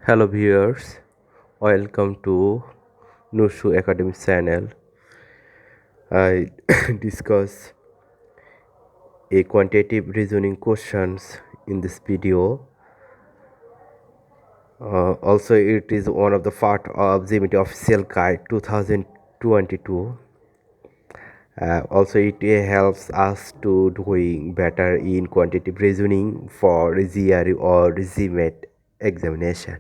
Hello viewers, welcome to Nushu Academy channel. I discuss a quantitative reasoning questions in this video. Also, it is one of the part of GMAT official guide 2022. Also, it helps us to doing better in quantitative reasoning for GRE or GMAT examination.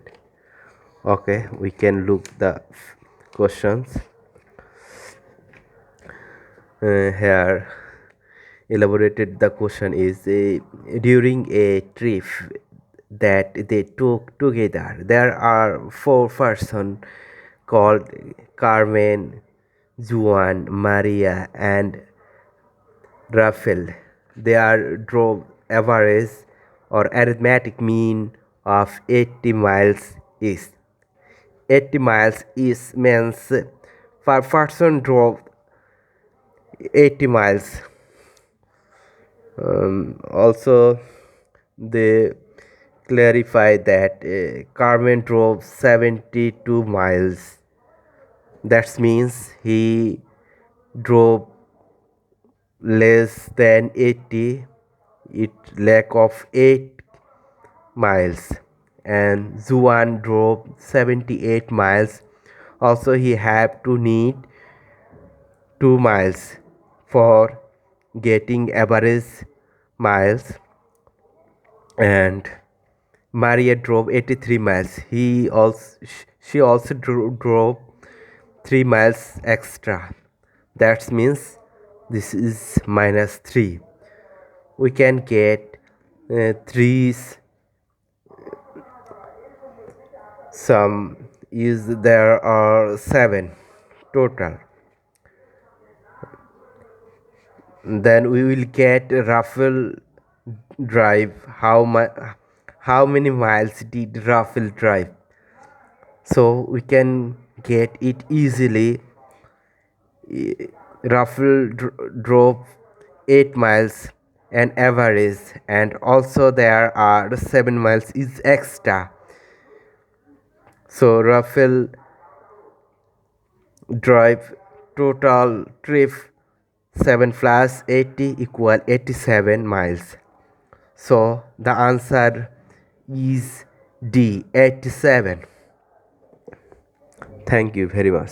Okay, we can look the questions. Here elaborated the question is during a trip that they took together there are four persons called Carmen, Juan, Maria and Rafael. Their drove average or arithmetic mean of 80 miles is 80 miles is means per person drove 80 miles. Also, they clarify that Carmen drove 72 miles. That means he drove less than 80. It lack of 8 miles. And Zuan drove 78 miles. Also, he have to need 2 miles for getting average miles. And Maria drove 83 miles. She also drove 3 miles extra. That means this is minus 3. We can get 3's sum is there are 7 total. Then we will get Rafael drive. How many miles did Rafael drive? So we can get it easily. Rafael drove 8 miles and average, and also there are 7 miles is extra. So Rafael drive total trip 7 plus 80 equal 87 miles. So the answer is D, 87. Thank you very much.